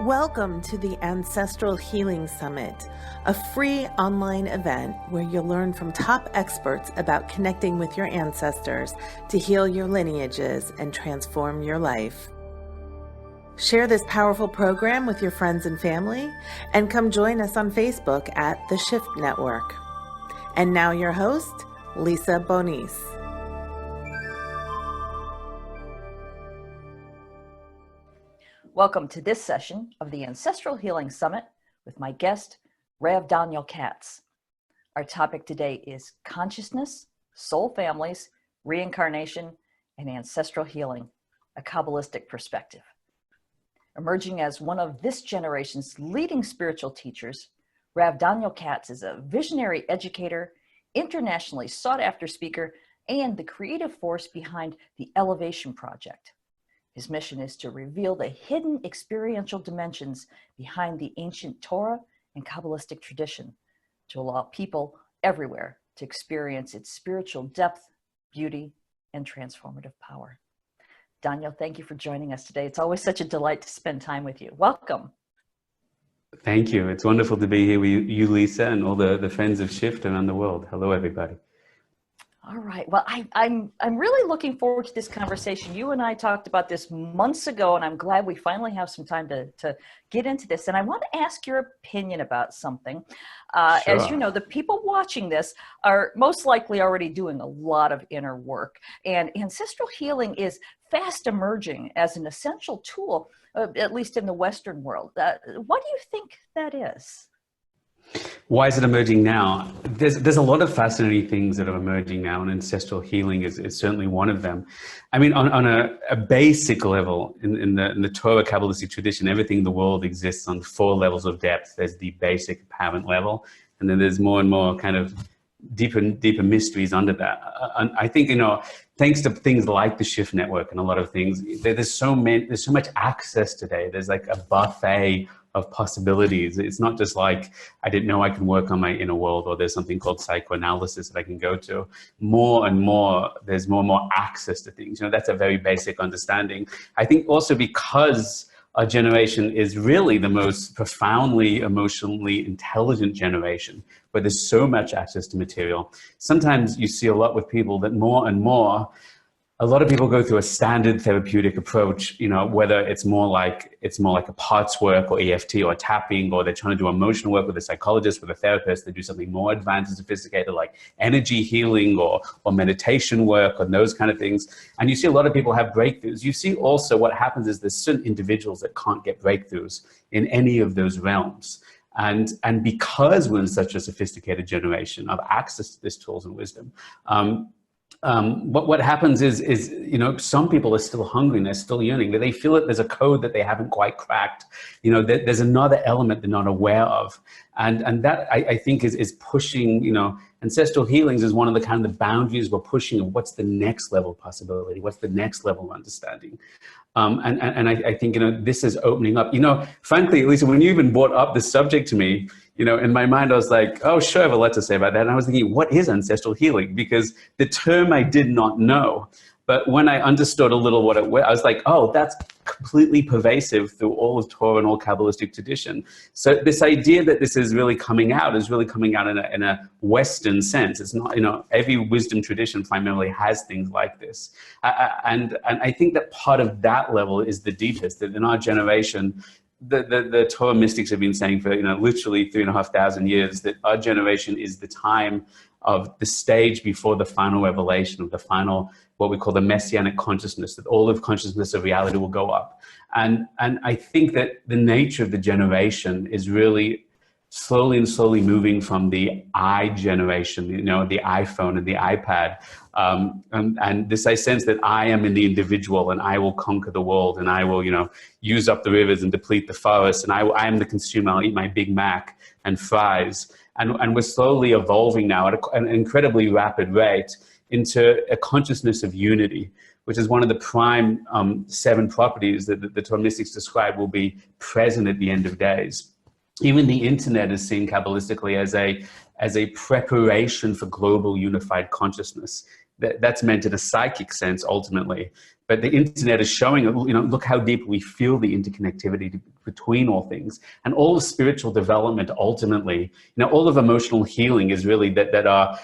Welcome to the Ancestral Healing Summit, a free online event where you'll learn from top experts about connecting with your ancestors to heal your lineages and transform your life. Share this powerful program with your friends and family, and come join us on Facebook at The Shift Network. And now your host, Lisa Bonis. Welcome to this session of the Ancestral Healing Summit with my guest, Rav Doniel Katz. Our topic today is consciousness, soul families, reincarnation, and ancestral healing, a Kabbalistic perspective. Emerging as one of this generation's leading spiritual teachers, Rav Doniel Katz is a visionary educator, internationally sought-after speaker, and the creative force behind the Elevation Project. His mission is to reveal the hidden experiential dimensions behind the ancient Torah and Kabbalistic tradition to allow people everywhere to experience its spiritual depth, beauty, and transformative power. Doniel, thank you for joining us today. It's always such a delight to spend time with you. Welcome. Thank you. It's wonderful to be here with you, Lisa, and all the friends of Shift around the world. Hello, everybody. All right. Well, I'm really looking forward to this conversation. You and I talked about this months ago, and I'm glad we finally have some time to get into this. And I want to ask your opinion about something. Sure. As you know, the people watching this are most likely already doing a lot of inner work. And ancestral healing is fast emerging as an essential tool, at least in the Western world. What do you think that is? Why is it emerging now? There's a lot of fascinating things that are emerging now, and ancestral healing is certainly one of them. I mean, on a basic level, in the Torah Kabbalistic tradition, everything in the world exists on 4 levels of depth. There's the basic apparent level, and then there's more and more kind of deeper mysteries under that. And I think, thanks to things like the Shift Network and a lot of things, there's so much access today. There's like a buffet of possibilities. It's not just like, I didn't know I can work on my inner world, or there's something called psychoanalysis that I can go to. More and more, there's more and more access to things. That's a very basic understanding. I think also because our generation is really the most profoundly emotionally intelligent generation, where there's so much access to material. Sometimes you see a lot with people that more and more, a lot of people go through a standard therapeutic approach, whether it's more like a parts work or EFT or tapping, or they're trying to do emotional work with a psychologist, with a therapist. They do something more advanced and sophisticated like energy healing or meditation work and those kind of things. And you see a lot of people have breakthroughs. You see also what happens is there's certain individuals that can't get breakthroughs in any of those realms. And because we're in such a sophisticated generation of access to these tools and wisdom, what happens is some people are still hungry and they're still yearning. They feel that there's a code that they haven't quite cracked. There's another element they're not aware of, and that I think is pushing. Ancestral healings is one of the kind of the boundaries we're pushing of what's the next level of possibility, what's the next level of understanding. And I think this is opening up. Frankly, Lisa, when you even brought up the subject to me, in my mind, I was like, oh, sure, I have a lot to say about that. And I was thinking, what is ancestral healing? Because the term I did not know. But when I understood a little what it was, I was like, oh, that's completely pervasive through all of Torah and all Kabbalistic tradition. So this idea that this is really coming out in a Western sense. It's not, every wisdom tradition primarily has things like this. And I think that part of that level is the deepest, that in our generation, the Torah mystics have been saying for literally 3,500 years that our generation is the time of the stage before the final revelation of the final, what we call the messianic consciousness, that all of consciousness of reality will go up. And I think that the nature of the generation is really slowly moving from the I generation, the iPhone and the iPad. And this, I sense that I am in the individual and I will conquer the world and I will, use up the rivers and deplete the forests. And I am the consumer. I'll eat my Big Mac and fries. And we're slowly evolving now at an incredibly rapid rate into a consciousness of unity, which is one of the prime 7 properties that the Torah mystics describe will be present at the end of days. Even the internet is seen Kabbalistically as a preparation for global unified consciousness. That's meant in a psychic sense, ultimately. But the internet is showing, look how deep we feel the interconnectivity between all things. And all the spiritual development, ultimately, all of emotional healing is really that our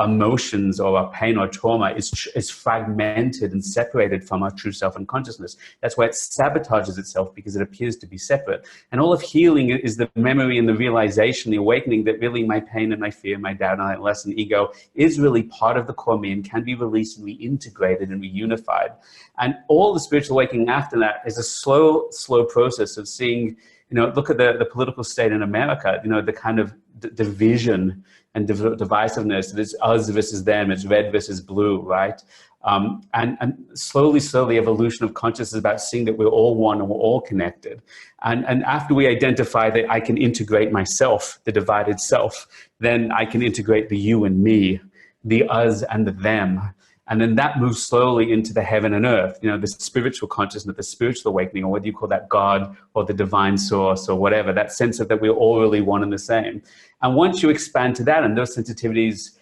emotions or our pain or trauma is fragmented and separated from our true self and consciousness. That's why it sabotages itself, because it appears to be separate. And all of healing is the memory and the realization, the awakening that really my pain and my fear, my doubt, and my lessened ego is really part of the core me and can be released and reintegrated and reunified. And all the spiritual awakening after that is a slow process of seeing, look at the political state in America, the kind of division and divisiveness. It's us versus them, it's red versus blue, right? And slowly, evolution of consciousness is about seeing that we're all one and we're all connected. And after we identify that I can integrate myself, the divided self, then I can integrate the you and me, the us and the them. And then that moves slowly into the heaven and earth, the spiritual consciousness, the spiritual awakening, or whether you call that God or the divine source or whatever, that sense of that we're all really one and the same. And once you expand to that, and those sensitivities,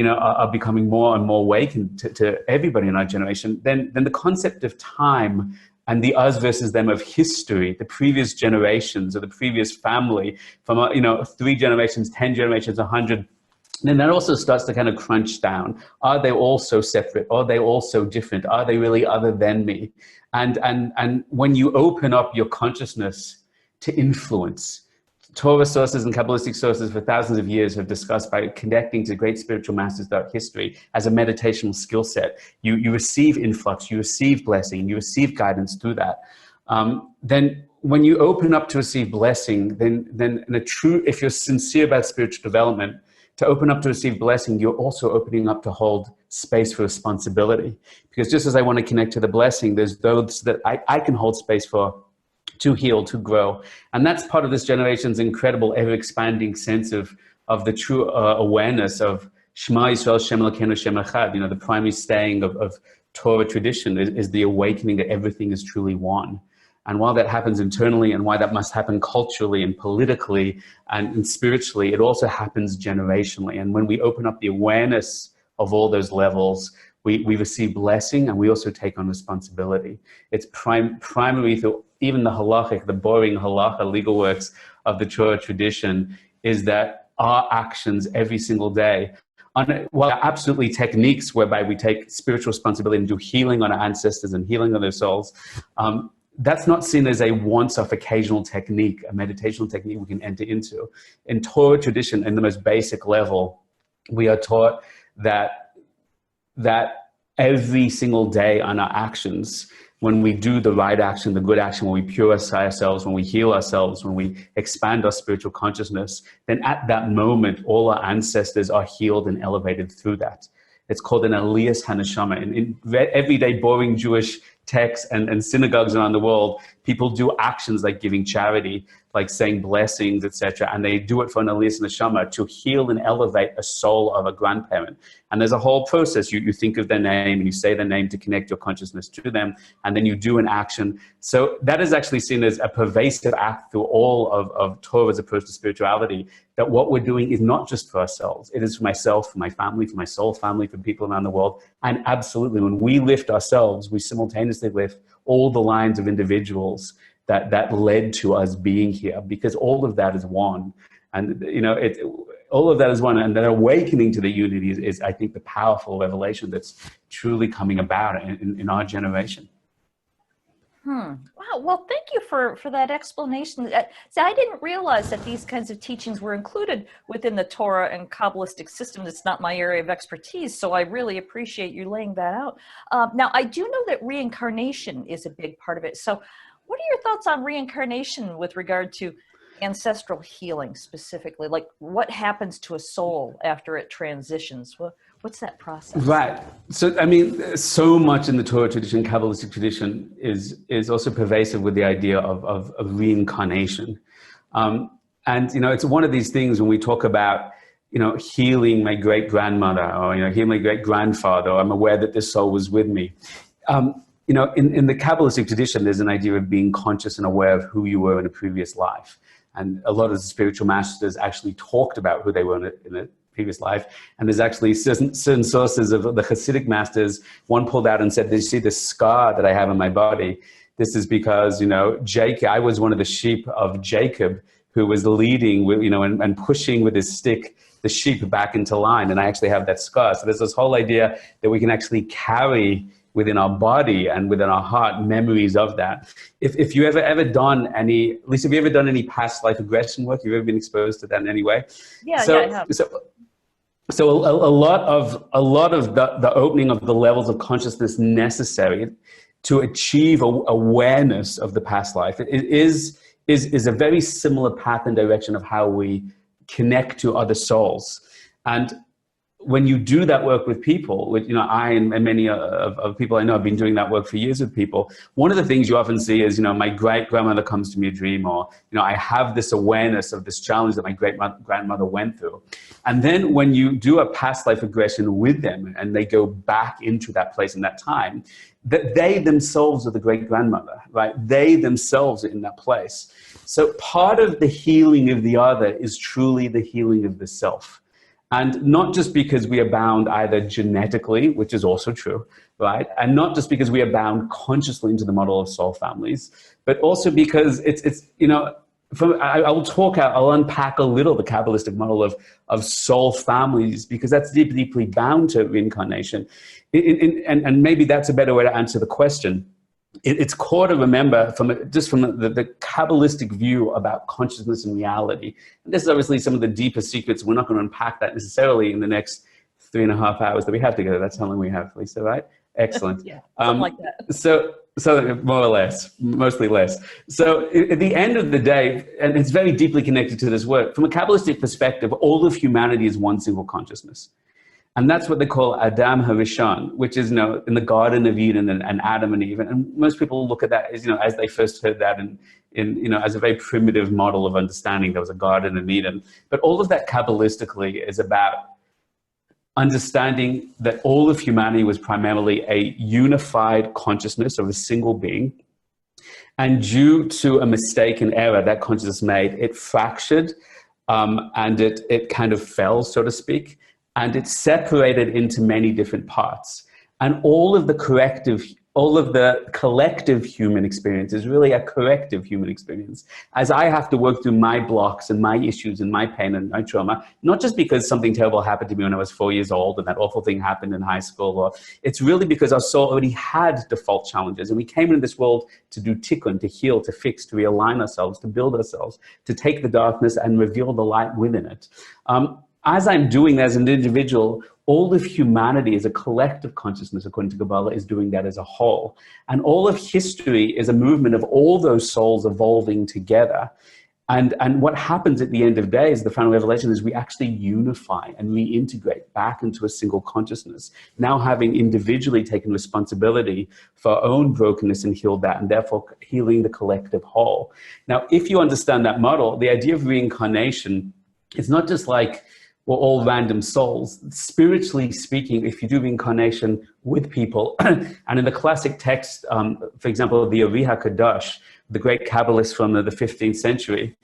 are becoming more and more awakened to everybody in our generation, then the concept of time and the us versus them of history, the previous generations or the previous family from, 3 generations, 10 generations, 100, then that also starts to kind of crunch down. Are they all so separate? Are they all so different? Are they really other than me? And when you open up your consciousness to influence, Torah sources and Kabbalistic sources for thousands of years have discussed by connecting to great spiritual masters throughout history as a meditational skill set. You receive influx, you receive blessing, you receive guidance through that. Then when you open up to receive blessing, then if you're sincere about spiritual development, to open up to receive blessing, you're also opening up to hold space for responsibility. Because just as I want to connect to the blessing, there's those that I can hold space for, to heal, to grow. And that's part of this generation's incredible, ever-expanding sense of the true awareness of Shema Yisrael, Shem Elokeinu, Shem Echad. The primary staying of Torah tradition is the awakening that everything is truly one. And while that happens internally, and why that must happen culturally and politically and spiritually, it also happens generationally. And when we open up the awareness of all those levels, we receive blessing, and we also take on responsibility. It's primary through even the halachic, the boring halacha legal works of the Torah tradition, is that our actions every single day, while absolutely techniques whereby we take spiritual responsibility and do healing on our ancestors and healing on their souls, that's not seen as a once-off occasional technique, a meditational technique we can enter into. In Torah tradition, in the most basic level, we are taught that every single day on our actions, when we do the right action, the good action, when we purify ourselves, when we heal ourselves, when we expand our spiritual consciousness, then at that moment, all our ancestors are healed and elevated through that. It's called an aliyas haneshama. In everyday boring Jewish texts and synagogues around the world, people do actions like giving charity, like saying blessings, etc. And they do it for an aliyas haneshama, to heal and elevate a soul of a grandparent. And there's a whole process. You think of their name and you say their name to connect your consciousness to them, and then you do an action. So that is actually seen as a pervasive act through all of Torah's approach to spirituality, that what we're doing is not just for ourselves. It is for myself, for my family, for my soul family, for people around the world. And absolutely, when we lift ourselves, we simultaneously lift all the lines of individuals that led to us being here, because all of that is one. And, all of that is one. And that awakening to the unity is, I think, the powerful revelation that's truly coming about in our generation. Wow. Well, thank you for that explanation. See, I didn't realize that these kinds of teachings were included within the Torah and Kabbalistic system. It's not my area of expertise, so I really appreciate you laying that out. Now, I do know that reincarnation is a big part of it. So what are your thoughts on reincarnation with regard to ancestral healing specifically? Like, what happens to a soul after it transitions? What's that process? Right. So, I mean, so much in the Torah tradition, Kabbalistic tradition, is also pervasive with the idea of reincarnation. And, it's one of these things when we talk about, healing my great-grandmother, or, healing my great-grandfather, or I'm aware that this soul was with me. In the Kabbalistic tradition, there's an idea of being conscious and aware of who you were in a previous life. And a lot of the spiritual masters actually talked about who they were in a previous life. And there's actually certain sources of the Hasidic masters. One pulled out and said, "Did you see the scar that I have on my body? This is because, Jacob, I was one of the sheep of Jacob who was leading with, and pushing with his stick the sheep back into line. And I actually have that scar." So there's this whole idea that we can actually carry within our body and within our heart memories of that. If you ever done any, Lisa, have you ever done any past life regression work? You've ever been exposed to that in any way? Yeah, so, I have. So a lot of the opening of the levels of consciousness necessary to achieve awareness of the past life is a very similar path and direction of how we connect to other souls. And when you do that work with people, which, I and many of people I know have been doing that work for years with people, one of the things you often see is, my great-grandmother comes to me a dream, or, I have this awareness of this challenge that my great-grandmother went through. And then when you do a past life regression with them and they go back into that place in that time, that they themselves are the great-grandmother, right? They themselves are in that place. So part of the healing of the other is truly the healing of the self. And not just because we are bound either genetically, which is also true, right? And not just because we are bound consciously into the model of soul families, but also because I'll unpack a little the Kabbalistic model of soul families, because that's deeply bound to reincarnation. And maybe that's a better way to answer the question. It's core to remember from the Kabbalistic view about consciousness and reality. And this is obviously some of the deeper secrets. We're not going to unpack that necessarily in the next 3.5 hours that we have together. That's how long we have, Lisa, right? Excellent. Yeah, something like that. So more or less, mostly less. So at the end of the day, and it's very deeply connected to this work, from a Kabbalistic perspective, all of humanity is one single consciousness. And that's what they call Adam HaRishon, which is, in the Garden of Eden and Adam and Eve. And most people look at that as, as they first heard that as a very primitive model of understanding. There was a Garden of Eden. But all of that Kabbalistically is about understanding that all of humanity was primarily a unified consciousness of a single being. And due to a mistake and error that consciousness made, it fractured and it kind of fell, so to speak. And it's separated into many different parts. And all of the collective human experience is really a corrective human experience. As I have to work through my blocks and my issues and my pain and my trauma, not just because something terrible happened to me when I was 4 years old and that awful thing happened in high school, or it's really because our soul already had default challenges. And we came into this world to do tikkun, to heal, to fix, to realign ourselves, to build ourselves, to take the darkness and reveal the light within it. As I'm doing that as an individual, all of humanity as a collective consciousness, according to Kabbalah, is doing that as a whole. And all of history is a movement of all those souls evolving together. And what happens at the end of the day is the final revelation is we actually unify and reintegrate back into a single consciousness, now having individually taken responsibility for our own brokenness and healed that, and therefore healing the collective whole. Now, if you understand that model, the idea of reincarnation, it's not just like we're all random souls. Spiritually speaking, if you do reincarnation with people, and in the classic text, for example, the Ari HaKadosh, the great Kabbalist from the 15th century,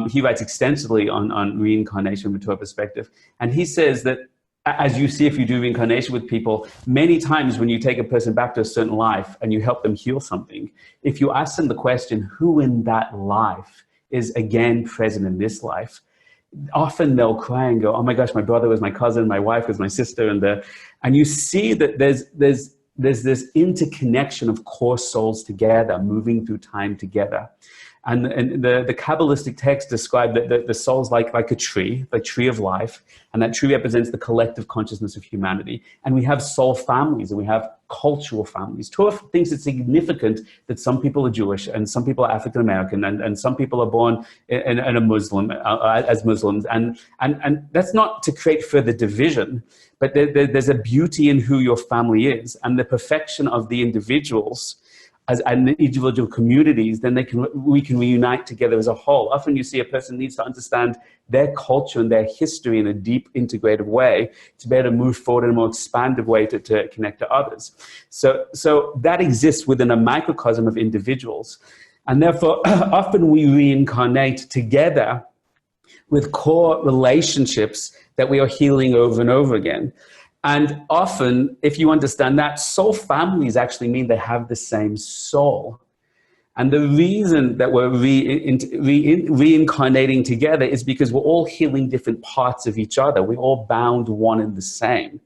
he writes extensively on reincarnation from a Torah perspective. And he says that, as you see if you do reincarnation with people, many times when you take a person back to a certain life and you help them heal something, if you ask them the question, who in that life is again present in this life, often they'll cry and go, oh my gosh, my brother was my cousin, my wife was my sister. And you see that there's this interconnection of core souls together, moving through time together. And the Kabbalistic text describe the soul's like a tree of life, and that tree represents the collective consciousness of humanity. And we have soul families, and we have cultural families. Torah thinks it's significant that some people are Jewish, and some people are African American, and some people are born in a Muslim as Muslims, and that's not to create further division, but there's a beauty in who your family is, and the perfection of the individuals as individual communities, then we can reunite together as a whole. Often you see a person needs to understand their culture and their history in a deep, integrated way to be able to move forward in a more expansive way to connect to others. So that exists within a microcosm of individuals. And therefore, often we reincarnate together with core relationships that we are healing over and over again. And often, if you understand that, soul families actually mean they have the same soul. And the reason that we're reincarnating together is because we're all healing different parts of each other. We're all bound one and the same.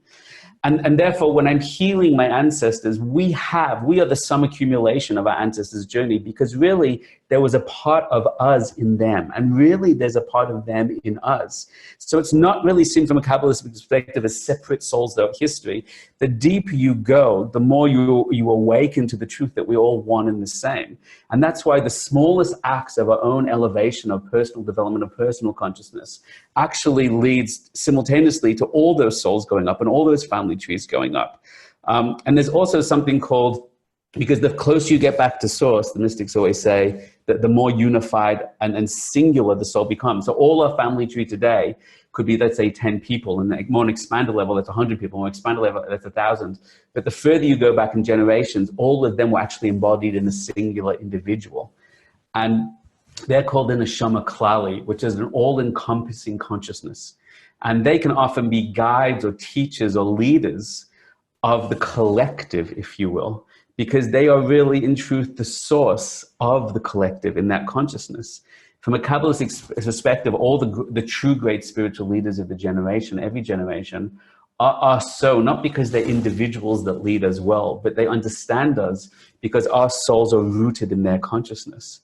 And therefore, when I'm healing my ancestors, we are the sum accumulation of our ancestors' journey, because really there was a part of us in them, and really there's a part of them in us. So it's not really seen from a Kabbalistic perspective as separate souls throughout history. The deeper you go, the more you awaken to the truth that we're all one and the same. And that's why the smallest acts of our own elevation of personal development, of personal consciousness, actually leads simultaneously to all those souls going up and all those family trees going up. And there's also something called, because the closer you get back to source, the mystics always say that the more unified and singular the soul becomes. So all our family tree today could be, let's say, 10 people, and more an expanded level, that's 100 people, more expanded level, that's 1,000. But the further you go back in generations, all of them were actually embodied in a singular individual. And they're called an Islamic Lally, which is an all-encompassing consciousness. And they can often be guides or teachers or leaders of the collective, if you will, because they are really, in truth, the source of the collective in that consciousness. From a Kabbalistic perspective, all the true great spiritual leaders of the generation, every generation, are so, not because they're individuals that lead us well, but they understand us because our souls are rooted in their consciousness.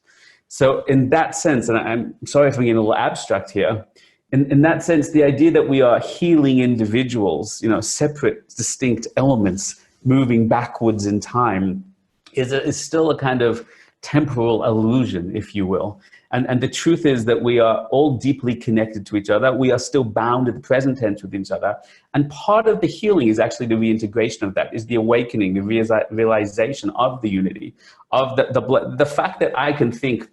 So in that sense, and I'm sorry if I'm getting a little abstract here, in that sense, the idea that we are healing individuals, separate, distinct elements moving backwards in time is still a kind of temporal illusion, if you will. And the truth is that we are all deeply connected to each other. We are still bound at the present tense with each other. And part of the healing is actually the reintegration of that, is the awakening, the realization of the unity, of the fact that I can think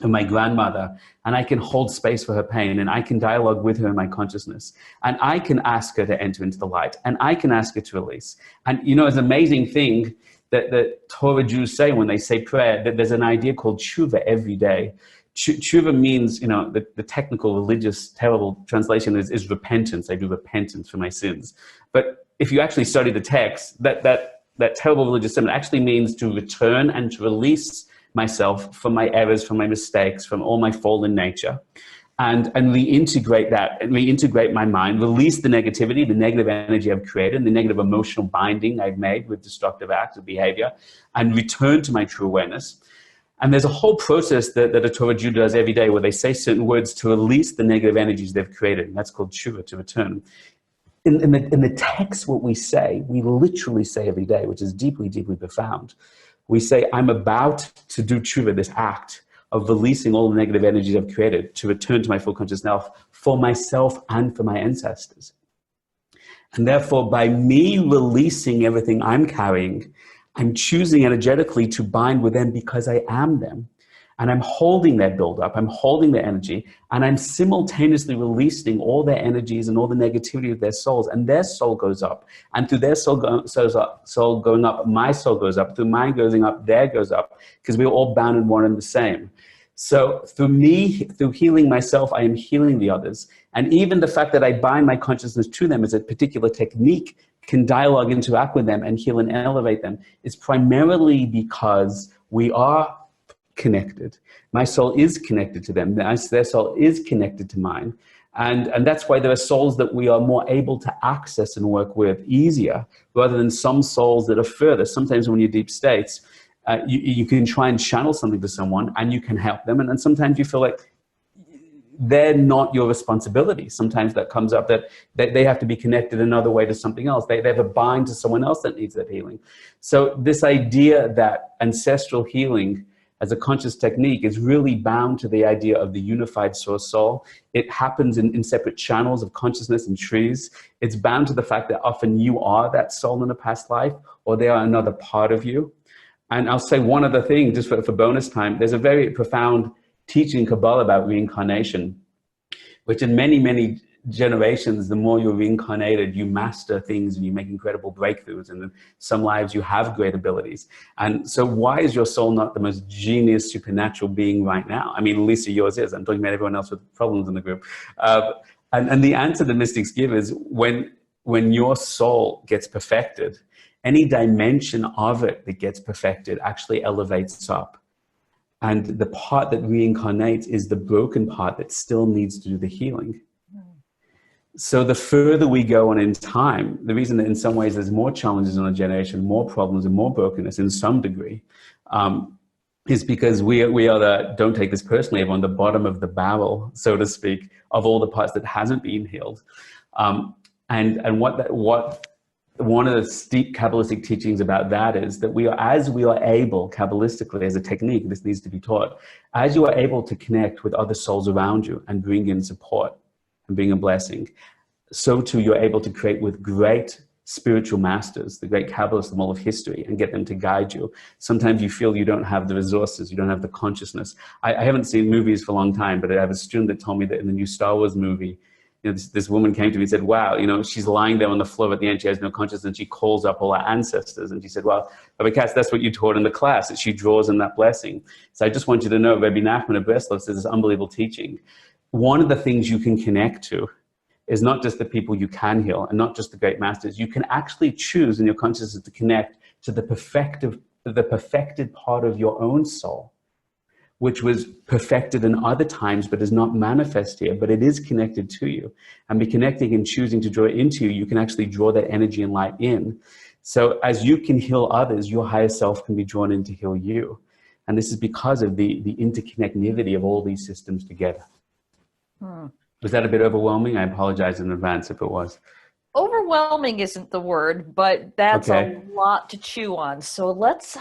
of my grandmother, and I can hold space for her pain, and I can dialogue with her in my consciousness, and I can ask her to enter into the light, and I can ask her to release. And it's an amazing thing that Torah Jews say when they say prayer, that there's an idea called tshuva every day. Tshuva means, the technical religious terrible translation is repentance. I do repentance for my sins. But if you actually study the text, that terrible religious sentiment actually means to return and to release myself from my errors, from my mistakes, from all my fallen nature, and reintegrate that, and reintegrate my mind, release the negativity, the negative energy I've created, the negative emotional binding I've made with destructive acts of behavior, and return to my true awareness. And there's a whole process that a Torah Jew does every day where they say certain words to release the negative energies they've created, and that's called tshuva, to return. In the text, what we say, we literally say every day, which is deeply, deeply profound. We say, I'm about to do tshuva, this act of releasing all the negative energies I've created to return to my full conscious self for myself and for my ancestors. And therefore, by me releasing everything I'm carrying, I'm choosing energetically to bind with them because I am them. And I'm holding their buildup, I'm holding their energy, and I'm simultaneously releasing all their energies and all the negativity of their souls, and their soul goes up. And through their soul going up, my soul goes up. Through mine going up, their goes up, because we're all bound in one and the same. So through healing myself, I am healing the others. And even the fact that I bind my consciousness to them as a particular technique can dialogue, interact with them, and heal and elevate them, is primarily because we are connected. My soul is connected to them. Their soul is connected to mine. And that's why there are souls that we are more able to access and work with easier, rather than some souls that are further. Sometimes when you're deep states, you can try and channel something to someone and you can help them. And sometimes you feel like they're not your responsibility. Sometimes that comes up that they have to be connected another way to something else. They have a bind to someone else that needs that healing. So this idea that ancestral healing as a conscious technique is really bound to the idea of the unified source soul. It happens in separate channels of consciousness and trees. It's bound to the fact that often you are that soul in a past life, or they are another part of you. And I'll say one other thing, just for bonus time. There's a very profound teaching in Kabbalah about reincarnation, which in many, many generations, the more you're reincarnated, you master things and you make incredible breakthroughs, and in some lives you have great abilities. And so why is your soul not the most genius supernatural being right now? I mean, Lisa, yours is. I'm talking about everyone else with problems in the group. And the answer the mystics give is when your soul gets perfected, any dimension of it that gets perfected actually elevates up. And the part that reincarnates is the broken part that still needs to do the healing. So the further we go on in time, the reason that in some ways there's more challenges in our generation, more problems and more brokenness in some degree, is because we are the, don't take this personally, on the bottom of the barrel, so to speak, of all the parts that hasn't been healed. And what one of the steep Kabbalistic teachings about that is that as we are able, Kabbalistically, as a technique, this needs to be taught, as you are able to connect with other souls around you and bring in support and bring a blessing, so too you're able to create with great spiritual masters, the great Kabbalists of all of history, and get them to guide you. Sometimes you feel you don't have the resources, you don't have the consciousness. I haven't seen movies for a long time, but I have a student that told me that in the new Star Wars movie, this woman came to me and said, wow, she's lying there on the floor at the end, she has no consciousness, and she calls up all our ancestors. And she said, well, Rabbi Katz, that's what you taught in the class, that she draws in that blessing. So I just want you to know, Rabbi Nachman of Breslov says this unbelievable teaching. One of the things you can connect to is not just the people you can heal and not just the great masters. You can actually choose in your consciousness to connect to the perfected part of your own soul, which was perfected in other times, but is not manifest here, but it is connected to you. And by connecting and choosing to draw it into you, you can actually draw that energy and light in. So as you can heal others, your higher self can be drawn in to heal you. And this is because of the interconnectivity of all these systems together. Was that a bit overwhelming? I apologize in advance if it was. Overwhelming isn't the word, but that's a lot to chew on. So let's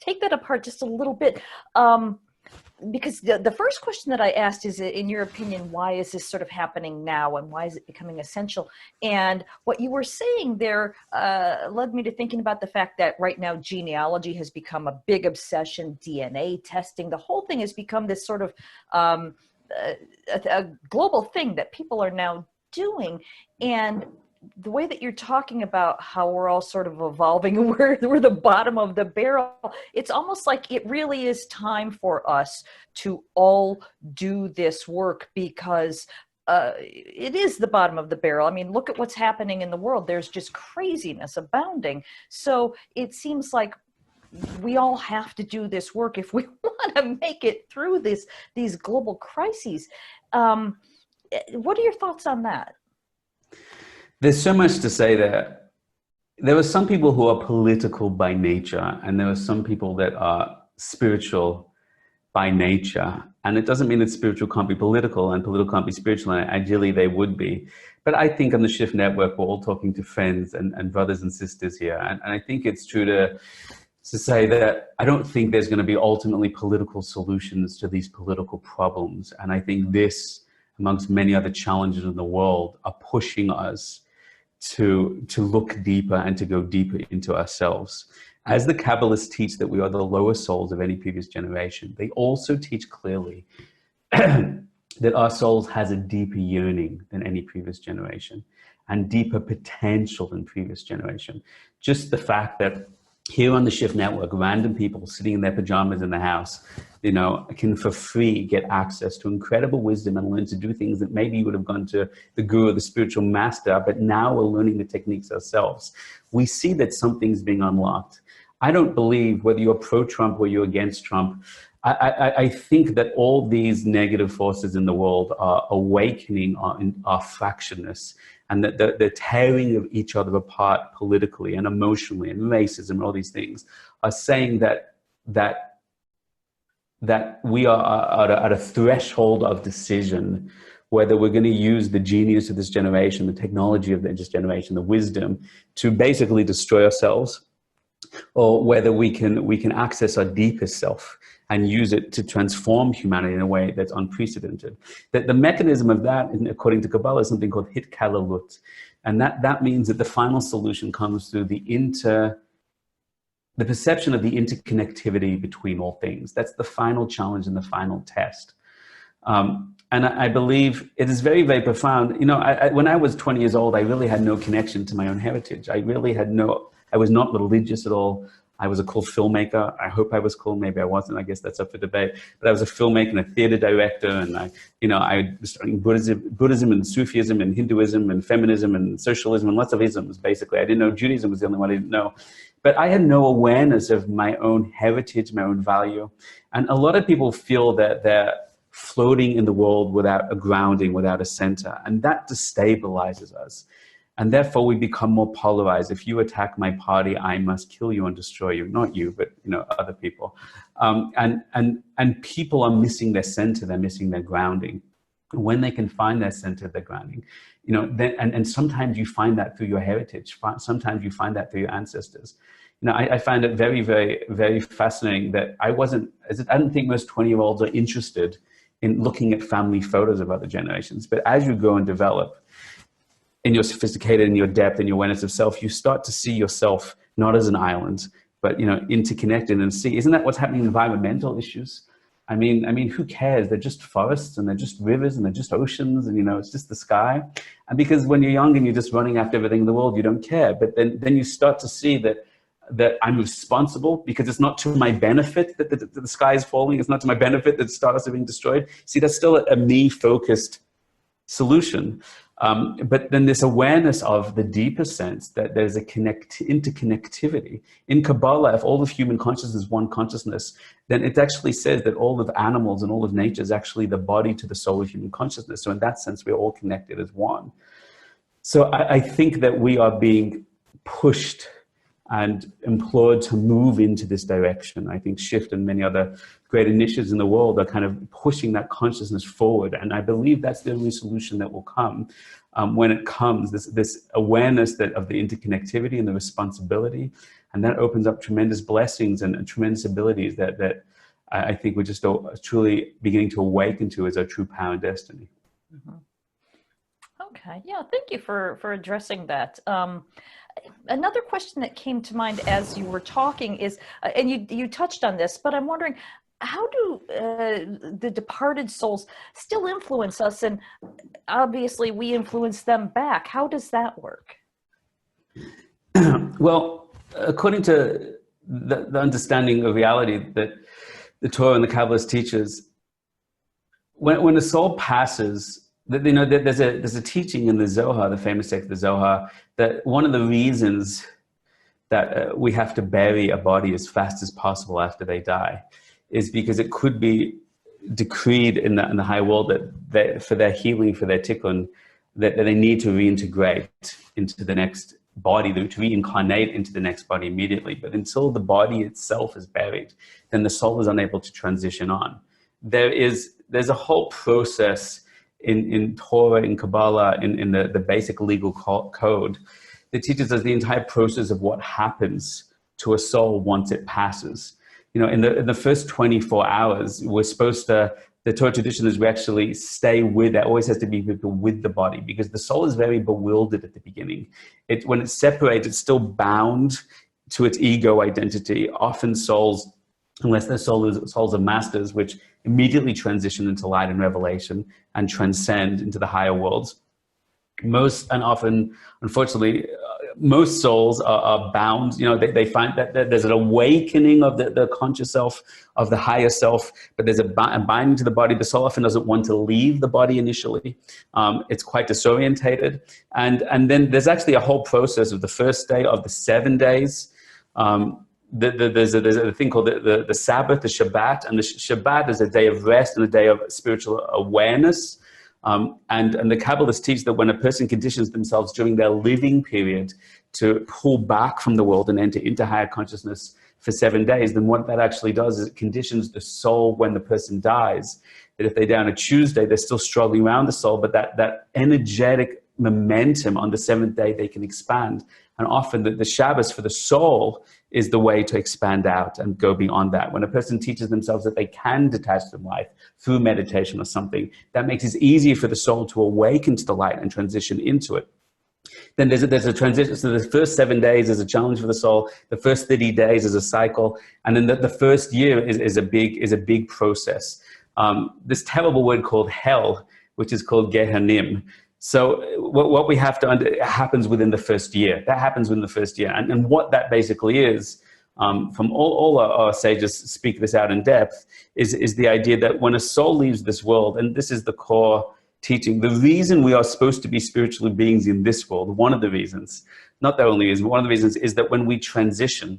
take that apart just a little bit. Because the first question that I asked is, in your opinion, why is this sort of happening now and why is it becoming essential? And what you were saying there led me to thinking about the fact that right now genealogy has become a big obsession, DNA testing, the whole thing has become this sort of a global thing that people are now doing. And the way that you're talking about how we're all sort of evolving and we're the bottom of the barrel, it's almost like it really is time for us to all do this work because it is the bottom of the barrel. I mean, look at what's happening in the world. There's just craziness abounding. So it seems like we all have to do this work if we want to make it through these global crises. What are your thoughts on that? There's so much to say there. There are some people who are political by nature, and there are some people that are spiritual by nature. And it doesn't mean that spiritual can't be political and political can't be spiritual, and ideally they would be. But I think on the Shift Network, we're all talking to friends and brothers and sisters here. And I think it's true to say that I don't think there's going to be ultimately political solutions to these political problems. And I think this, amongst many other challenges in the world, are pushing us to look deeper and to go deeper into ourselves. As the Kabbalists teach that we are the lower souls of any previous generation, they also teach clearly that our souls has a deeper yearning than any previous generation and deeper potential than previous generation. Just the fact that here on the Shift Network, random people sitting in their pajamas in the house, can for free get access to incredible wisdom and learn to do things that maybe you would have gone to the guru or the spiritual master, but now we're learning the techniques ourselves. We see that something's being unlocked. I don't believe whether you're pro-Trump or you're against Trump, I think that all these negative forces in the world are awakening our fractionness, and that the tearing of each other apart politically and emotionally and racism and all these things are saying that we are at a threshold of decision whether we're going to use the genius of this generation, the technology of this generation, the wisdom to basically destroy ourselves, or whether we can access our deepest self and use it to transform humanity in a way that's unprecedented. The mechanism of that, according to Kabbalah, is something called hitkalalut. And that means that the final solution comes through the perception of the interconnectivity between all things. That's the final challenge and the final test. And I believe it is very, very profound. When I was 20 years old, I really had no connection to my own heritage. I was not religious at all. I was a cool filmmaker. I hope I was cool. Maybe I wasn't. I guess that's up for debate. But I was a filmmaker and a theater director, and I was studying Buddhism and Sufism and Hinduism and feminism and socialism and lots of isms. Basically, I didn't know Judaism was the only one I didn't know. But I had no awareness of my own heritage, my own value. And a lot of people feel that they're floating in the world without a grounding, without a center. And that destabilizes us. And therefore we become more polarized. If you attack my party, I must kill you and destroy you. Not you, but other people. And people are missing their center, they're missing their grounding. When they can find their center, their grounding, and sometimes you find that through your heritage. Sometimes you find that through your ancestors. I find it very, very, very fascinating that I don't think most 20-year-olds are interested in looking at family photos of other generations. But as you grow and develop, in your sophisticated, in your depth, in your awareness of self, you start to see yourself not as an island, but interconnected and see. Isn't that what's happening in environmental issues? I mean, who cares? They're just forests and they're just rivers and they're just oceans and it's just the sky. And because when you're young and you're just running after everything in the world, you don't care. But then you start to see that I'm responsible because it's not to my benefit that the sky is falling. It's not to my benefit that stars are being destroyed. See, that's still a me-focused solution. But then this awareness of the deeper sense that there's a interconnectivity. In Kabbalah, if all of human consciousness is one consciousness, then it actually says that all of animals and all of nature is actually the body to the soul of human consciousness. So in that sense, we're all connected as one. So I think that we are being pushed and implored to move into this direction. I think Shift and many other great initiatives in the world are kind of pushing that consciousness forward. And I believe that's the only solution that will come when it comes, this awareness of the interconnectivity and the responsibility. And that opens up tremendous blessings and tremendous abilities that I think we're just truly beginning to awaken to as our true power and destiny. Mm-hmm. Okay, yeah, thank you for addressing that. Another question that came to mind as you were talking is, and you touched on this, but I'm wondering, how do the departed souls still influence us? And obviously we influence them back. How does that work? Well, according to the understanding of reality that the Torah and the Kabbalist teaches, when a soul passes, there's a teaching in the Zohar, the famous text of the Zohar, that one of the reasons that we have to bury a body as fast as possible after they die is because it could be decreed in the higher world that for their healing, for their tikkun, that they need to reintegrate into the next body, to reincarnate into the next body immediately. But until the body itself is buried, then the soul is unable to transition on. There's a whole process in Torah, in Kabbalah, in the basic legal code that teaches us the entire process of what happens to a soul once it passes. In the first 24 hours, we're supposed to, the Torah tradition is we actually stay with, there always has to be people with the body because the soul is very bewildered at the beginning. When it's separated, it's still bound to its ego identity. Often souls, unless their souls are masters, which immediately transition into light and revelation and transcend into the higher worlds. Most and often, unfortunately, most souls are bound. They find that there's an awakening of the conscious self, of the higher self, but there's a binding to the body. The soul often doesn't want to leave the body initially. It's quite disorientated. And then there's actually a whole process of the first day of the 7 days. There's a thing called the Sabbath, the Shabbat, and the Shabbat is a day of rest and a day of spiritual awareness. And the Kabbalists teach that when a person conditions themselves during their living period to pull back from the world and enter into higher consciousness for 7 days, then what that actually does is it conditions the soul when the person dies. That if they die on a Tuesday, they're still struggling around the soul, but that energetic momentum on the 7th day, they can expand. And often the Shabbos for the soul is the way to expand out and go beyond that. When a person teaches themselves that they can detach from life through meditation or something, that makes it easier for the soul to awaken to the light and transition into it. Then there's a transition. So the first 7 days is a challenge for the soul. The first 30 days is a cycle. And then the first year is a big process. This terrible word called hell, which is called Gehenim. So what we have to happens within the first year. That happens within the first year. And what that basically is from all our sages speak this out in depth, is the idea that when a soul leaves this world, and this is the core teaching, the reason we are supposed to be spiritual beings in this world, one of the reasons, not the only reason, one of the reasons is that when we transition,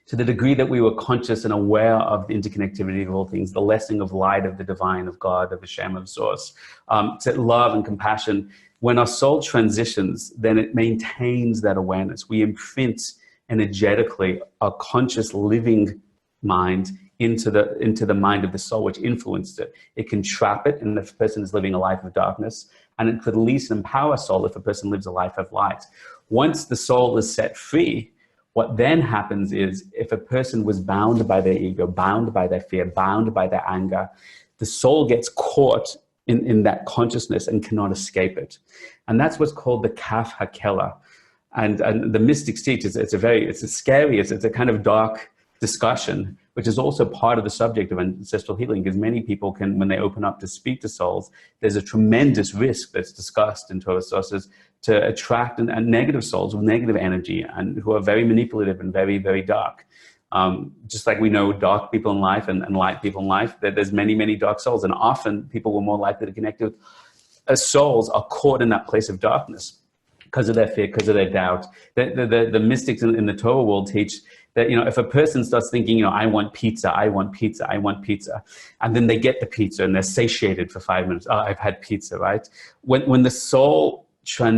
to the degree that we were conscious and aware of the interconnectivity of all things, the lessening of light, of the divine, of God, of Hashem, of Source, to love and compassion, when our soul transitions, then it maintains that awareness. We imprint energetically our conscious living mind into the mind of the soul, which influences it. It can trap it, and if a person is living a life of darkness, and it could release and empower soul if a person lives a life of light. Once the soul is set free, what then happens is, if a person was bound by their ego, bound by their fear, bound by their anger, the soul gets caught in that consciousness and cannot escape it. And that's what's called the kaf hakela. And the mystics teach, it's a kind of dark discussion, which is also part of the subject of ancestral healing, because many people can, when they open up to speak to souls, there's a tremendous risk that's discussed in Torah sources to attract and negative souls with negative energy, and who are very manipulative and very, very dark. Just like we know dark people in life and light people in life, there's many, many dark souls, and often people were more likely to connect with souls are caught in that place of darkness because of their fear, because of their doubt. The mystics in the Torah world teach that, if a person starts thinking, I want pizza, I want pizza, I want pizza, and then they get the pizza and they're satiated for 5 minutes. Oh, I've had pizza, right? When the soul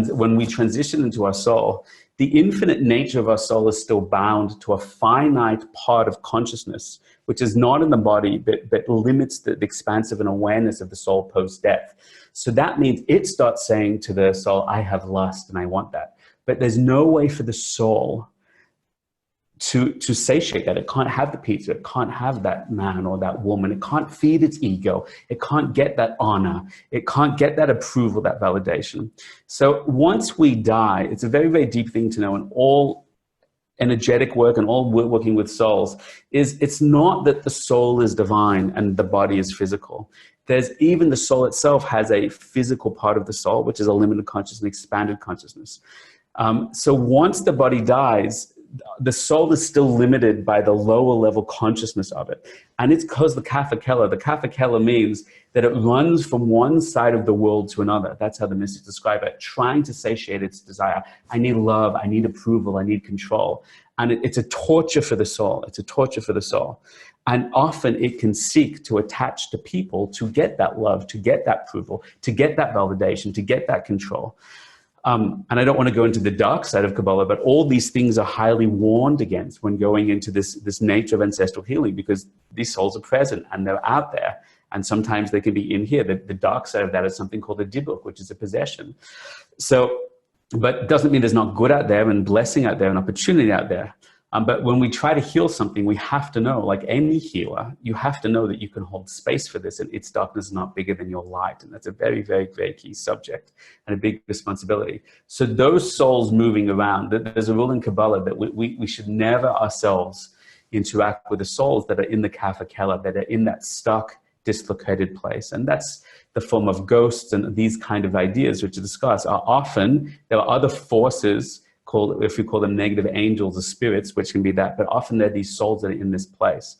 when we transition into our soul, the infinite nature of our soul is still bound to a finite part of consciousness, which is not in the body, but limits the expansive and awareness of the soul post-death. So that means it starts saying to the soul, I have lust and I want that. But there's no way for the soul to satiate that. It can't have the pizza. It can't have that man or that woman. It can't feed its ego. It can't get that honor. It can't get that approval, that validation. So once we die, it's a very, very deep thing to know, and all energetic work and all working with souls is, it's not that the soul is divine and the body is physical. There's even the soul itself has a physical part of the soul, which is a limited consciousness and expanded consciousness. So once the body dies, the soul is still limited by the lower level consciousness of it. And it's because the kaf hakela means that it runs from one side of the world to another. That's how the mystics describe it, trying to satiate its desire. I need love, I need approval, I need control. And it's a torture for the soul. It's a torture for the soul. And often it can seek to attach to people to get that love, to get that approval, to get that validation, to get that control. And I don't want to go into the dark side of Kabbalah, but all these things are highly warned against when going into this nature of ancestral healing, because these souls are present and they're out there. And sometimes they can be in here. The dark side of that is something called a dibuk, which is a possession. So, but it doesn't mean there's not good out there and blessing out there and opportunity out there. But when we try to heal something, we have to know, like any healer, you have to know that you can hold space for this, and its darkness is not bigger than your light. And that's a very, very, very key subject and a big responsibility. So those souls moving around, there's a rule in Kabbalah that we should never ourselves interact with the souls that are in the kaf hakela, that are in that stuck, dislocated place. And that's the form of ghosts, and these kind of ideas which are discussed are often, there are other forces called, if we call them negative angels or spirits, which can be that, but often they're these souls that are in this place.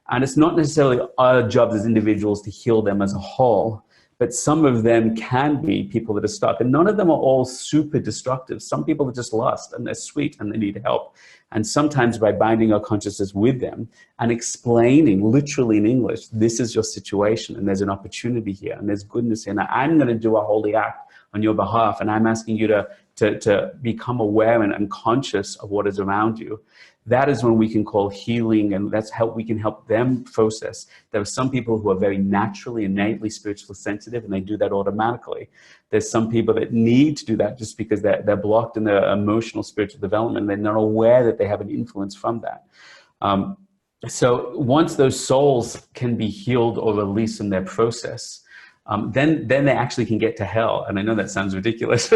And it's not necessarily our jobs as individuals to heal them as a whole, but some of them can be people that are stuck. And none of them are all super destructive. Some people are just lost and they're sweet and they need help. And sometimes by binding our consciousness with them and explaining literally in English, this is your situation and there's an opportunity here and there's goodness here. Now I'm going to do a holy act on your behalf, and I'm asking you to become aware and conscious of what is around you. That is when we can call healing, and that's how we can help them process. There are some people who are very naturally, innately spiritually sensitive, and they do that automatically. There's some people that need to do that just because they're blocked in their emotional, spiritual development. They're not aware that they have an influence from that. So once those souls can be healed or released in their process, then they actually can get to hell. And I know that sounds ridiculous.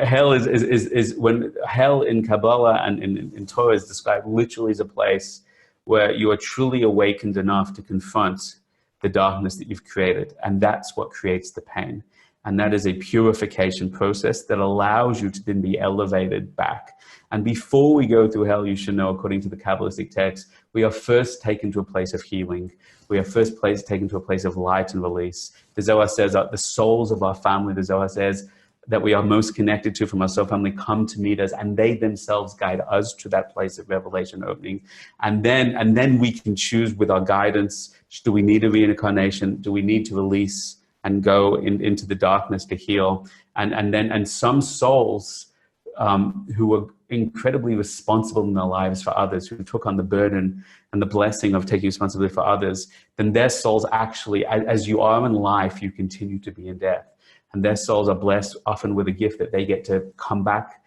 Hell is when hell in Kabbalah and in Torah is described literally as a place where you are truly awakened enough to confront the darkness that you've created. And that's what creates the pain. And that is a purification process that allows you to then be elevated back. And before we go through hell, you should know, according to the Kabbalistic text, we are first taken to a place of healing. We are first taken to a place of light and release. The Zohar says that the souls of our family, the Zohar says, that we are most connected to from our soul family come to meet us, and they themselves guide us to that place of revelation opening. And then we can choose with our guidance, do we need a reincarnation? Do we need to release and go into the darkness to heal? And some souls who were incredibly responsible in their lives for others, who took on the burden and the blessing of taking responsibility for others, then their souls actually, as you are in life, you continue to be in death. And their souls are blessed often with a gift that they get to come back,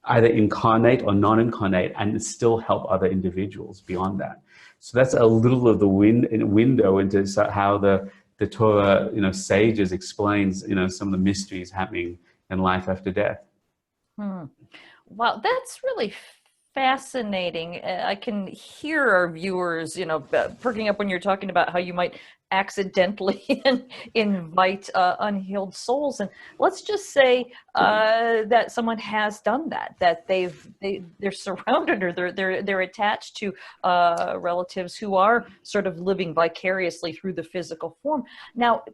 either incarnate or non-incarnate, and still help other individuals beyond that. So that's a little of the window into how the Torah, sages explains, some of the mysteries happening in life after death. Wow, that's really fascinating. I can hear our viewers, perking up when you're talking about how you might accidentally invite unhealed souls. And let's just say that someone has done that they're surrounded, or they're attached to relatives who are sort of living vicariously through the physical form. Now,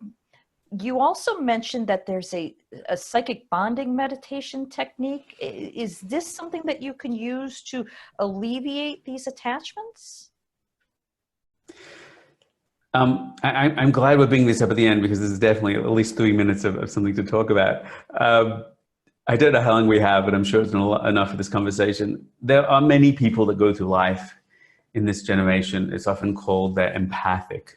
you also mentioned that there's a psychic bonding meditation technique. Is this something that you can use to alleviate these attachments? I'm glad we're bringing this up at the end, because this is definitely at least 3 minutes of something to talk about. I don't know how long we have, but I'm sure it's enough for this conversation. There are many people that go through life in this generation. It's often called they're empathic.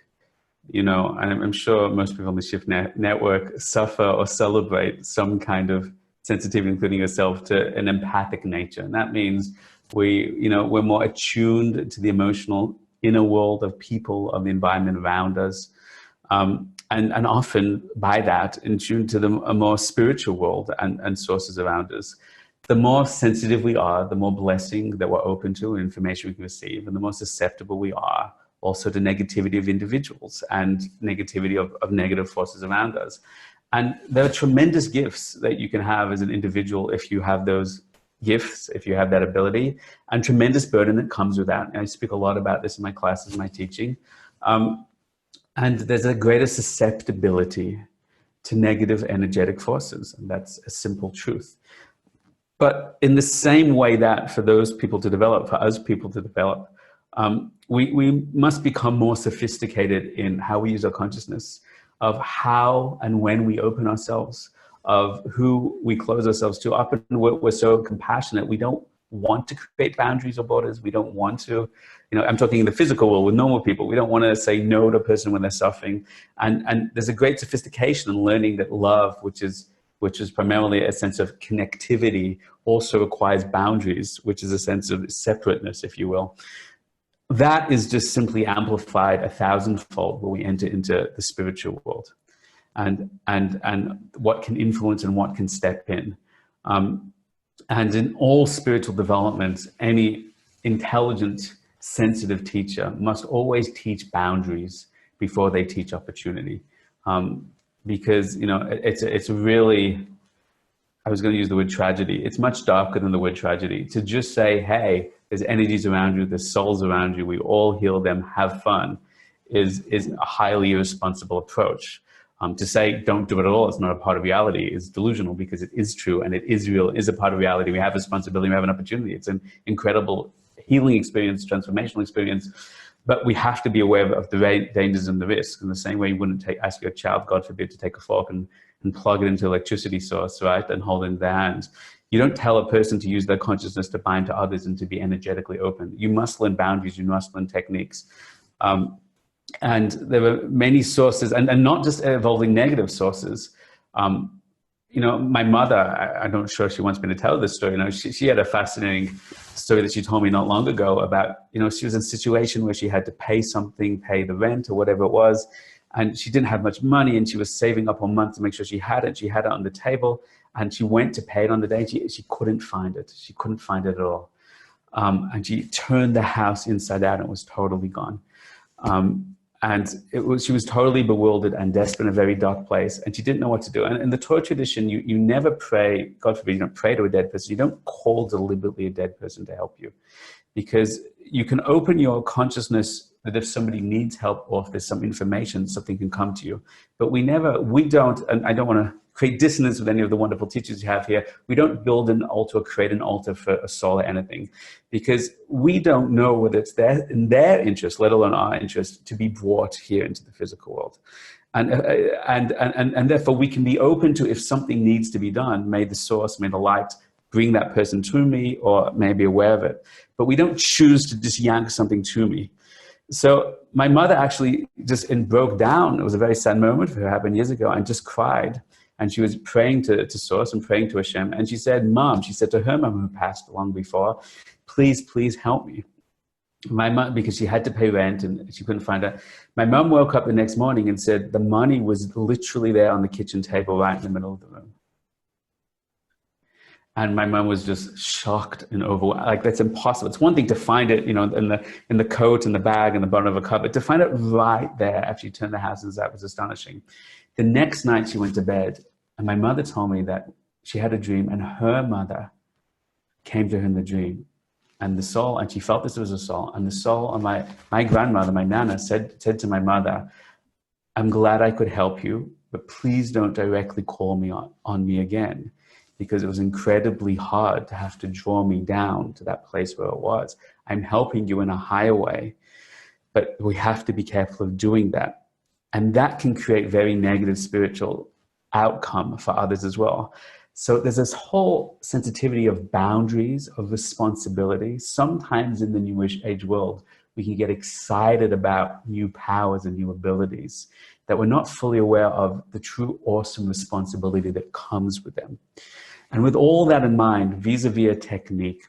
And I'm sure most people on the Shift Network suffer or celebrate some kind of sensitivity, including yourself, to an empathic nature. And that means we're more attuned to the emotional inner world of people, of the environment around us. And often by that, in tune to a more spiritual world and sources around us. The more sensitive we are, the more blessing that we're open to, information we can receive, and the more susceptible we are also to negativity of individuals and negativity of negative forces around us. And there are tremendous gifts that you can have as an individual if you have those gifts, if you have that ability, and tremendous burden that comes with that. And I speak a lot about this in my classes, my teaching. And there's a greater susceptibility to negative energetic forces, and that's a simple truth. But in the same way that for those people to develop, for us people to develop, we must become more sophisticated in how we use our consciousness, of how and when we open ourselves, of who we close ourselves to. Often we're so compassionate, we don't want to create boundaries or borders. We don't want to, I'm talking in the physical world with normal people. We don't want to say no to a person when they're suffering. And there's a great sophistication in learning that love, which is primarily a sense of connectivity, also requires boundaries, which is a sense of separateness, if you will. That is just simply amplified 1,000-fold when we enter into the spiritual world, and what can influence and what can step in. And in all spiritual developments, any intelligent, sensitive teacher must always teach boundaries before they teach opportunity. Because, it's really, I was going to use the word tragedy. It's much darker than the word tragedy. To just say, hey, there's energies around you, there's souls around you, we all heal them, have fun, is a highly irresponsible approach. To say, don't do it at all, it's not a part of reality, is delusional, because it is true and it is real, it is a part of reality. We have responsibility, we have an opportunity. It's an incredible healing experience, transformational experience, but we have to be aware of the dangers and the risks. In the same way you wouldn't ask your child, God forbid, to take a fork and plug it into an electricity source, right, and hold it in their hands. You don't tell a person to use their consciousness to bind to others and to be energetically open. You must learn boundaries, you must learn techniques. And there were many sources, and not just involving negative sources. My mother, I'm not sure she wants me to tell this story. She had a fascinating story that she told me not long ago about, she was in a situation where she had to pay something, pay the rent or whatever it was, and she didn't have much money, and she was saving up all month to make sure she had it. She had it on the table, and she went to pay it on the day. She couldn't find it. She couldn't find it at all. And she turned the house inside out and it was totally gone. she was totally bewildered and desperate in a very dark place, and she didn't know what to do. And in the Torah tradition, you never pray, God forbid, you don't pray to a dead person. You don't call deliberately a dead person to help you, because you can open your consciousness that if somebody needs help or if there's some information, something can come to you. But we don't, and I don't want to create dissonance with any of the wonderful teachers you have here. We don't build an altar or create an altar for a soul or anything, because we don't know whether it's in their interest, let alone our interest, to be brought here into the physical world. And therefore we can be open to, if something needs to be done, may the source, may the light bring that person to me, or may be aware of it. But we don't choose to just yank something to me. So my mother actually just broke down. It was a very sad moment for her, happened years ago, and just cried. And she was praying to Source and praying to Hashem. And she said, Mom, she said to her mom who passed long before, please help me. My mom, because she had to pay rent and she couldn't find it. My mom woke up the next morning and said the money was literally there on the kitchen table right in the middle of the room. And my mom was just shocked and overwhelmed. Like, that's impossible. It's one thing to find it, in the coat, in the bag, in the bottom of a cupboard. To find it right there after you turned the house, that was astonishing. The next night she went to bed, and my mother told me that she had a dream, and her mother came to her in the dream. And the soul, and she felt this was a soul, and the soul of my grandmother, my Nana, said to my mother, I'm glad I could help you, but please don't directly call me on me again, because it was incredibly hard to have to draw me down to that place where it was. I'm helping you in a higher way, but we have to be careful of doing that. And that can create very negative spiritual outcome for others as well. So there's this whole sensitivity of boundaries, of responsibility. Sometimes in the New Age world, we can get excited about new powers and new abilities that we're not fully aware of the true awesome responsibility that comes with them. And with all that in mind, vis-a-vis a technique,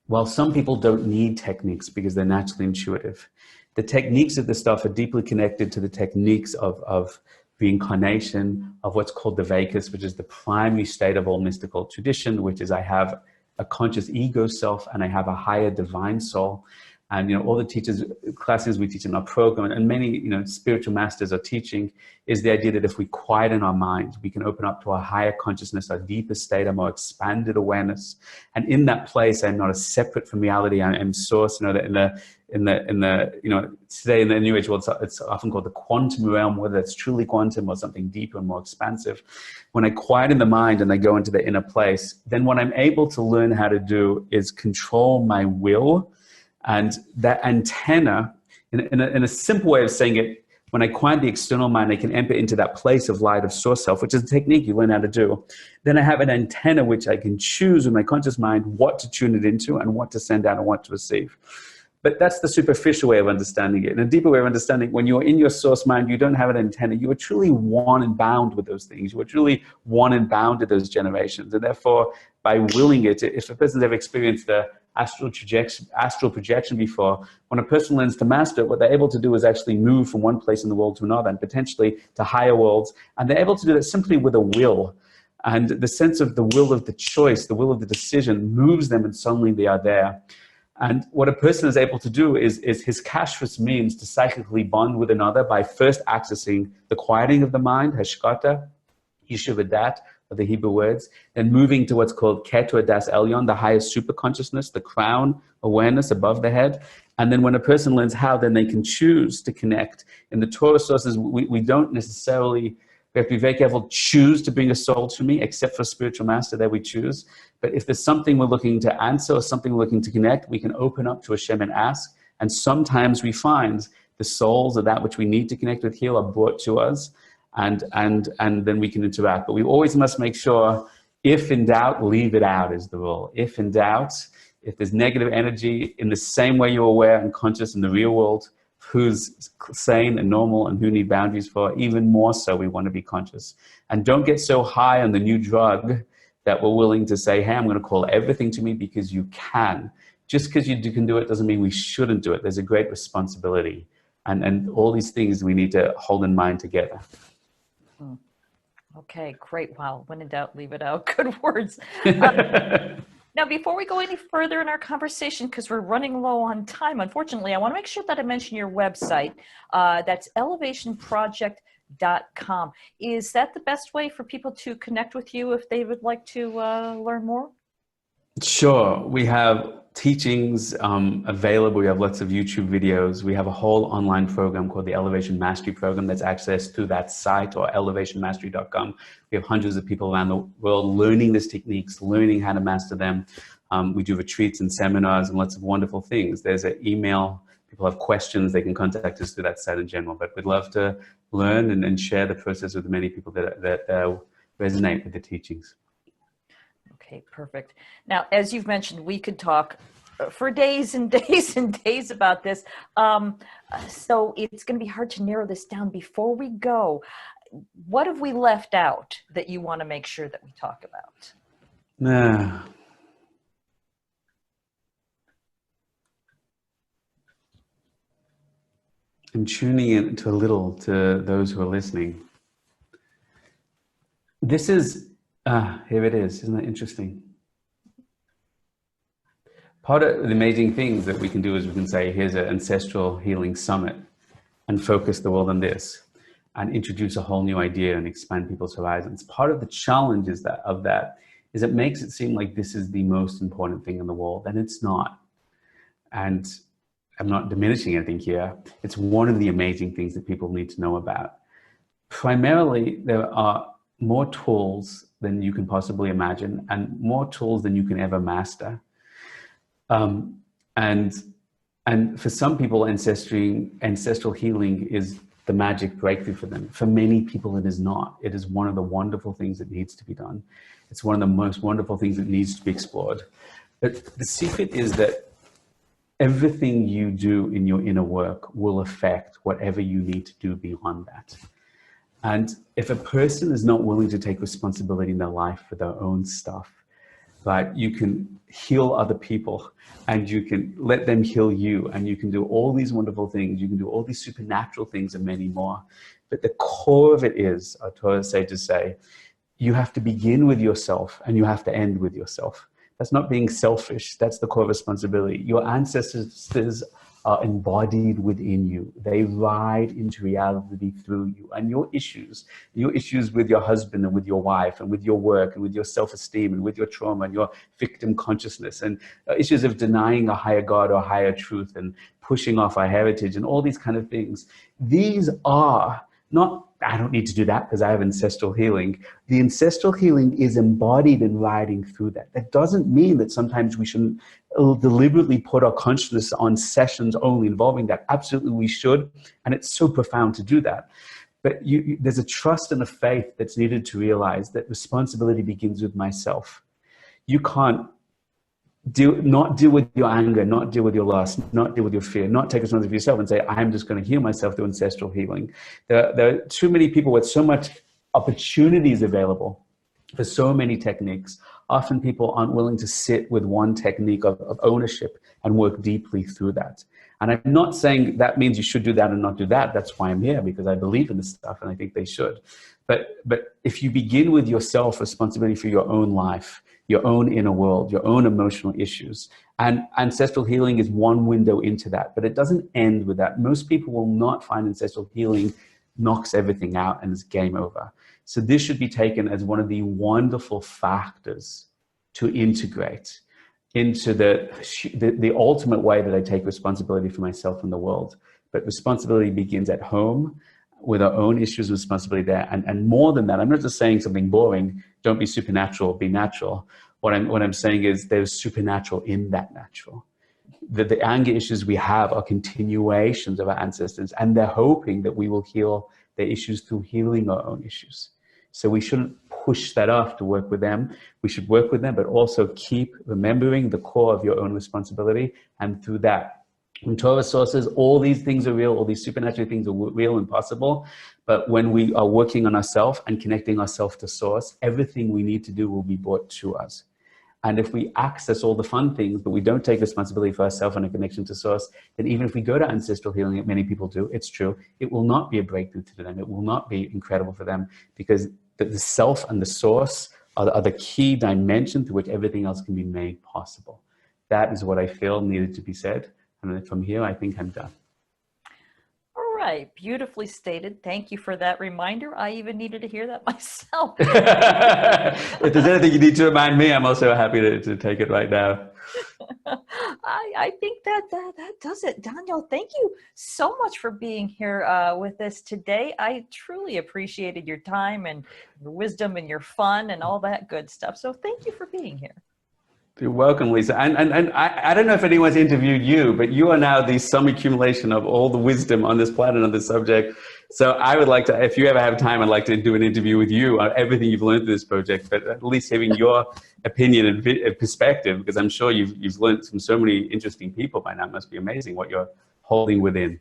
while some people don't need techniques because they're naturally intuitive, the techniques of this stuff are deeply connected to the techniques of reincarnation, of what's called the Vekas, which is the primary state of all mystical tradition, which is I have a conscious ego self and I have a higher divine soul. And all the classes we teach in our program, and many spiritual masters are teaching, is the idea that if we quieten our mind, we can open up to a higher consciousness, a deeper state, a more expanded awareness. And in that place, I'm not a separate from reality. I'm source. That in the today in the New Age world, it's often called the quantum realm, whether it's truly quantum or something deeper and more expansive. When I quieten the mind and I go into the inner place, then what I'm able to learn how to do is control my will. And that antenna, in a simple way of saying it, when I quiet the external mind, I can enter into that place of light of source self, which is a technique you learn how to do. Then I have an antenna which I can choose with my conscious mind what to tune it into and what to send out and what to receive. But that's the superficial way of understanding it. In a deeper way of understanding, when you're in your source mind, you don't have an antenna. You are truly one and bound with those things. You are truly one and bound to those generations. And therefore, by willing it, if a person's ever experienced the astral projection before, when a person learns to master it, what they're able to do is actually move from one place in the world to another and potentially to higher worlds. And they're able to do that simply with a will. And the sense of the will of the choice, the will of the decision moves them, and suddenly they are there. And what a person is able to do is Hiskashrus means to psychically bond with another by first accessing the quieting of the mind, hashkata, yeshuvadat, or the Hebrew words, then moving to what's called keter das elyon, the highest super consciousness, the crown awareness above the head. And then when a person learns how, then they can choose to connect. In the Torah sources, we don't necessarily, we have to be very careful, choose to bring a soul to me, except for spiritual master that we choose. But if there's something we're looking to answer or something we're looking to connect, we can open up to Hashem and ask. And sometimes we find the souls of that which we need to connect with here are brought to us, and then we can interact. But we always must make sure, if in doubt, leave it out is the rule. If in doubt, if there's negative energy, in the same way you're aware and conscious in the real world, who's sane and normal and who need boundaries for, even more so we want to be conscious. And don't get so high on the new drug that we're willing to say, hey, I'm going to call everything to me because you can. Just because you can do it doesn't mean we shouldn't do it. There's a great responsibility. And all these things we need to hold in mind together. Okay, great. Wow. When in doubt, leave it out. Good words. Now, before we go any further in our conversation, because we're running low on time, unfortunately, I want to make sure that I mention your website. That's elevationproject.com. Is that the best way for people to connect with you if they would like to learn more? Sure. We have teachings available. We have lots of YouTube videos. We have a whole online program called the Elevation Mastery Program that's accessed through that site, or elevationmastery.com. We have hundreds of people around the world learning these techniques, learning how to master them. We do retreats and seminars and lots of wonderful things. There's an email. People have questions, they can contact us through that site in general. But we'd love to learn and share the process with many people that resonate with the teachings. Okay, perfect. Now, as you've mentioned, we could talk for days and days and days about this. So it's going to be hard to narrow this down. Before we go, what have we left out that you want to make sure that we talk about? I'm tuning in to a little to those who are listening. This is here it is. Isn't that interesting? Part of the amazing things that we can do is we can say, here's an ancestral healing summit, and focus the world on this, and introduce a whole new idea and expand people's horizons. Part of the challenge is that it makes it seem like this is the most important thing in the world, and it's not. And I'm not diminishing anything here. It's one of the amazing things that people need to know about. Primarily, there are more tools than you can possibly imagine, and more tools than you can ever master. And for some people, ancestral healing is the magic breakthrough for them. For many people, it is not. It is one of the wonderful things that needs to be done. It's one of the most wonderful things that needs to be explored. But the secret is that everything you do in your inner work will affect whatever you need to do beyond that. And if a person is not willing to take responsibility in their life for their own stuff, right, you can heal other people, and you can let them heal you, and you can do all these wonderful things. You can do all these supernatural things and many more. But the core of it is, our Torah sages say, you have to begin with yourself and you have to end with yourself. That's not being selfish. That's the core responsibility. Your ancestors are embodied within you. They ride into reality through you. And your issues with your husband and with your wife and with your work and with your self-esteem and with your trauma and your victim consciousness and issues of denying a higher God or higher truth and pushing off our heritage and all these kind of things. These are not, I don't need to do that because I have ancestral healing. The ancestral healing is embodied in riding through that. That doesn't mean that sometimes we shouldn't deliberately put our consciousness on sessions only involving that. Absolutely we should, and it's so profound to do that. But there's a trust and a faith that's needed to realize that responsibility begins with myself. You can't not deal with your anger, not deal with your loss, not deal with your fear, not take responsibility for yourself and say, I'm just going to heal myself through ancestral healing. There are too many people with so much opportunities available for so many techniques. Often people aren't willing to sit with one technique of ownership and work deeply through that. And I'm not saying that means you should do that and not do that. That's why I'm here, because I believe in this stuff and I think they should. But if you begin with yourself, responsibility for your own life, your own inner world, your own emotional issues. And ancestral healing is one window into that, but it doesn't end with that. Most people will not find ancestral healing knocks everything out and it's game over. So this should be taken as one of the wonderful factors to integrate into the ultimate way that I take responsibility for myself and the world. But responsibility begins at home with our own issues of responsibility there. And more than that, I'm not just saying something boring, don't be supernatural, be natural. What I'm saying is there's supernatural in that natural. The anger issues we have are continuations of our ancestors, and they're hoping that we will heal their issues through healing our own issues. So we shouldn't push that off to work with them. We should work with them, but also keep remembering the core of your own responsibility. And through that, in Torah sources, all these things are real, all these supernatural things are real and possible. But when we are working on ourselves and connecting ourselves to source, everything we need to do will be brought to us. And if we access all the fun things, but we don't take responsibility for ourselves and a connection to source, then even if we go to ancestral healing, that many people do, it's true, it will not be a breakthrough to them. It will not be incredible for them, because the self and the source are the key dimension through which everything else can be made possible. That is what I feel needed to be said. And then from here, I think I'm done. All right, beautifully stated. Thank you for that reminder. I even needed to hear that myself. If there's anything you need to remind me, I'm also happy to take it right now. I think that does it. Doniel, thank you so much for being here with us today. I truly appreciated your time and your wisdom and your fun and all that good stuff. So thank you for being here. You're welcome, Lisa. And I don't know if anyone's interviewed you, but you are now the sum accumulation of all the wisdom on this planet on this subject. So I would like to, if you ever have time, I'd like to do an interview with you on everything you've learned through this project, but at least having your opinion and perspective, because I'm sure you've learned from so many interesting people by now. It must be amazing what you're holding within.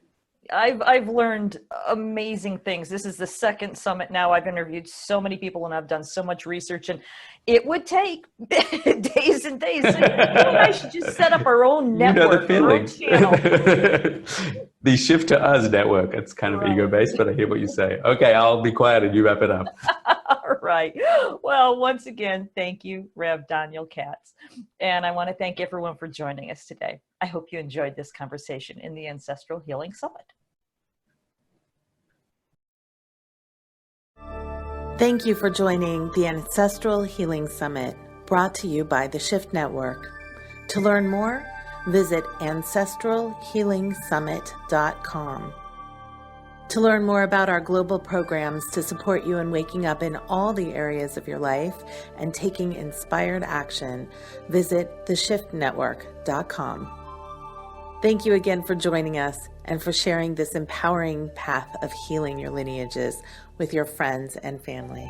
I've learned amazing things. This is the second summit now. I've interviewed so many people and I've done so much research, and it would take days and days. So you and I should just set up our own network, you know the feeling. our own channel. The Shift to Us network. It's kind of ego-based, but I hear what you say. Okay, I'll be quiet and you wrap it up. All right. Well, once again, thank you, Rav Doniel Katz. And I want to thank everyone for joining us today. I hope you enjoyed this conversation in the Ancestral Healing Summit. Thank you for joining the Ancestral Healing Summit, brought to you by the Shift Network. To learn more, visit ancestralhealingsummit.com. To learn more about our global programs to support you in waking up in all the areas of your life and taking inspired action, visit theshiftnetwork.com. Thank you again for joining us and for sharing this empowering path of healing your lineages with your friends and family.